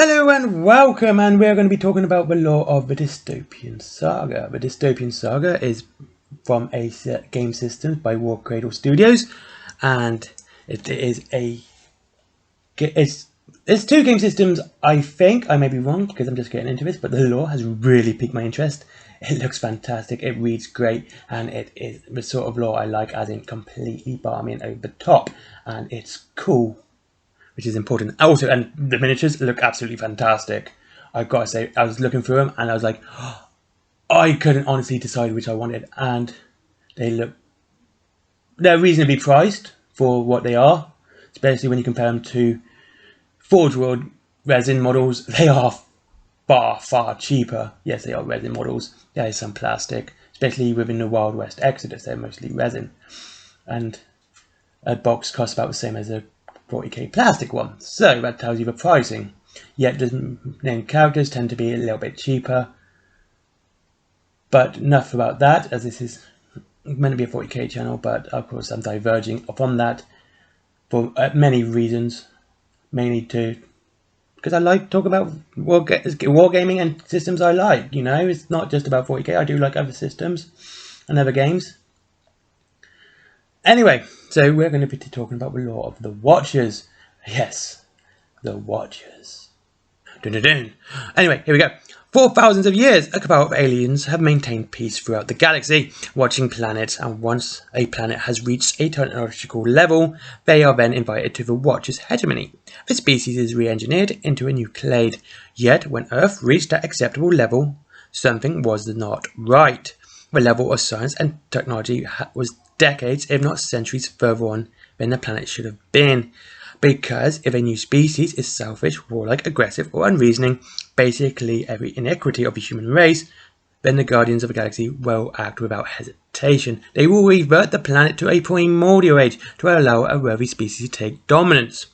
Hello and welcome, and we're going to be talking about the lore of the Dystopian Saga. The Dystopian Saga is from a game system by War Cradle Studios, and it's two game systems. I think I may be wrong because I'm just getting into this, but the lore has really piqued my interest. It looks fantastic, it reads great, and it is the sort of lore I like, as in completely balmy and over the top, and it's cool, which is important. Also, and the miniatures look absolutely fantastic. I've got to say, I was looking through them and I was like, oh, I couldn't honestly decide which I wanted, and they're reasonably priced for what they are, especially when you compare them to Forge World resin models. They are far cheaper. Yes, they are resin models. There is some plastic, especially within the Wild West Exodus. They're mostly resin, and a box costs about the same as a 40k plastic one, so that tells you the pricing. Yet the named characters tend to be a little bit cheaper, but enough about that, as this is meant to be a 40k channel, but of course I'm diverging from that for many reasons, mainly because I like to talk about wargaming and systems I like. You know, it's not just about 40k, I do like other systems and other games. Anyway, so we're going to be talking about the lore of the Watchers. Yes, the Watchers. Dun dun dun. Anyway, here we go. For thousands of years, a cabal of aliens have maintained peace throughout the galaxy, watching planets, and once a planet has reached a technological level, they are then invited to the Watchers' hegemony. The species is re-engineered into a new clade, yet when Earth reached that acceptable level, something was not right. The level of science and technology was decades, if not centuries, further on than the planet should have been. Because if a new species is selfish, warlike, aggressive, or unreasoning, basically every iniquity of the human race, then the Guardians of the Galaxy will act without hesitation. They will revert the planet to a primordial age to allow a worthy species to take dominance.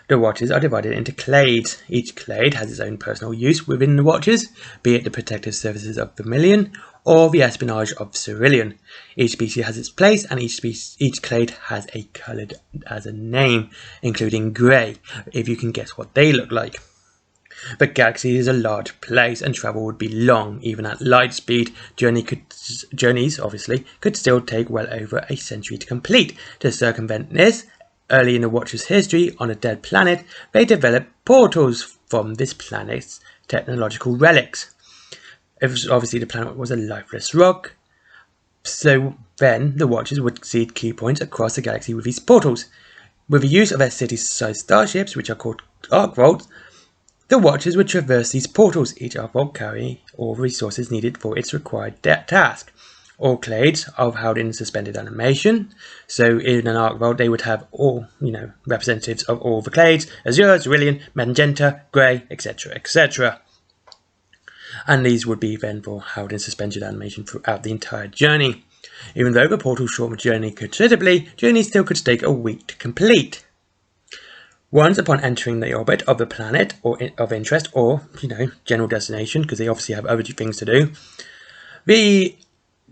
The Watchers are divided into clades. Each clade has its own personal use within the Watchers, be it the protective services of Vermilion or the espionage of Cerulean. Each species has its place, and each clade has a coloured as a name, including grey, if you can guess what they look like. The galaxy is a large place, and travel would be long. Even at light speed, journeys obviously could still take well over a century to complete. To circumvent this, early in the Watcher's history, on a dead planet, they developed portals from this planet's technological relics. Obviously, the planet was a lifeless rock, so then the Watchers would seed key points across the galaxy with these portals. With the use of their city-sized starships, which are called arc vaults, the Watchers would traverse these portals, each arc vault carrying all the resources needed for its required task. All clades are held in suspended animation, so in an arc vault they would have all, representatives of all the clades: azure, cerulean, magenta, grey, etc., etc. And these would be then held in suspended animation throughout the entire journey. Even though the portal shortened the journey considerably, journeys still could take a week to complete. Once upon entering the orbit of the planet or of interest, or general destination, because they obviously have other things to do, the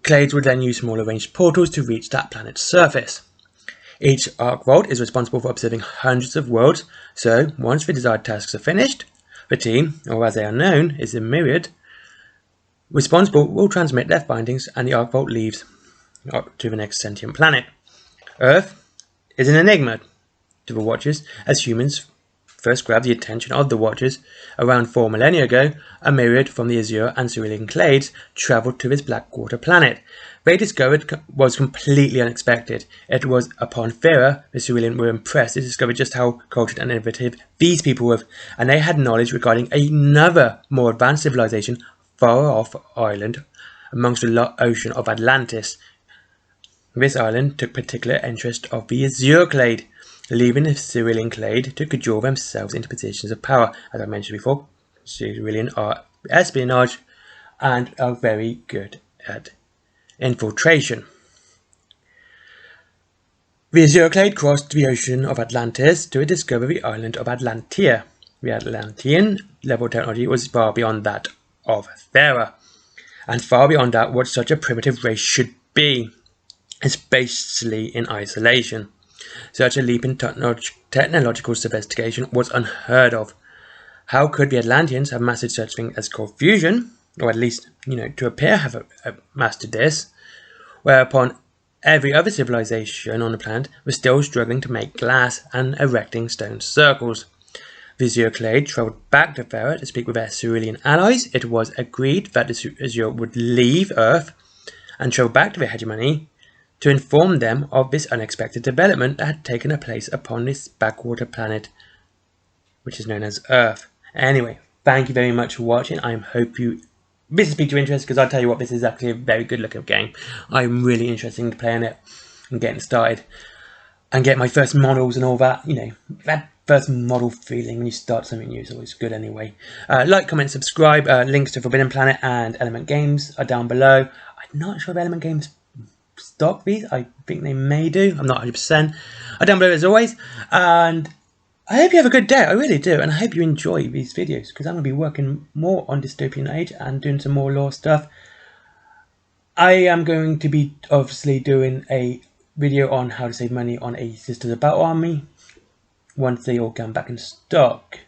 clades would then use small arranged portals to reach that planet's surface. Each arc vault is responsible for observing hundreds of worlds, so once the desired tasks are finished, the team, or as they are known, is the myriad responsible, will transmit their findings, and the arc vault leaves up to the next sentient planet. Earth is an enigma to the Watchers, as humans first grabbed the attention of the Watchers around 4 millennia ago. A myriad from the Azure and Cerulean clades travelled to this Blackwater planet. They discovered was completely unexpected. It was upon Thera the Cerulean were impressed to discover just how cultured and innovative these people were, and they had knowledge regarding another more advanced civilization far off island amongst the ocean of Atlantis. This island took particular interest of the Azure clade, leaving the Cerulean clade to cajole themselves into positions of power. As I mentioned before, Cerulean are espionage and are very good at infiltration. The Azure clade crossed the ocean of Atlantis to discover the island of Atlantia. The Atlantean level technology was far beyond that of Thera, and far beyond that what such a primitive race should be, especially in isolation. Such a leap in technological sophistication was unheard of. How could the Atlanteans have mastered such thing as cold fusion, or at least, to appear have mastered this, whereupon every other civilization on the planet was still struggling to make glass and erecting stone circles? Vizier Clade travelled back to Thera to speak with their Cerulean allies. It was agreed that the Vizier would leave Earth and travel back to the hegemony to inform them of this unexpected development that had taken place upon this backwater planet, which is known as Earth. Anyway, thank you very much for watching. I hope this has piqued your interest, because I'll tell you what, this is actually a very good looking game. I'm really interested in playing it and getting started and get my first models and all that. That first model feeling when you start something new is always good anyway. Like, comment, subscribe. Links to Forbidden Planet and Element Games are down below. I'm not sure if Element Games stock these. I think they may do. I'm not 100%. Are down below as always. And I hope you have a good day. I really do. And I hope you enjoy these videos, because I'm going to be working more on Dystopian Age and doing some more lore stuff. I am going to be obviously doing a video on how to save money on a Sisters of Battle army once they all come back in stock.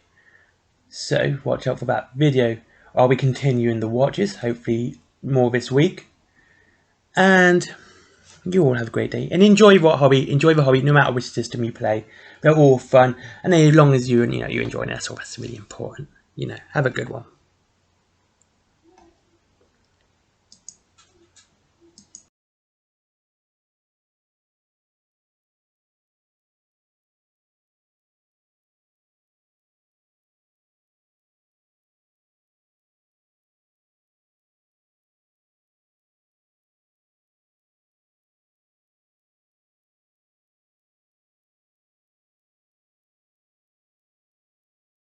So watch out for that video. I'll be continuing the watches, hopefully more this week. And you all have a great day and enjoy the hobby no matter which system you play. They're all fun, and as long as you enjoy it, that's all that's really important. Have a good one.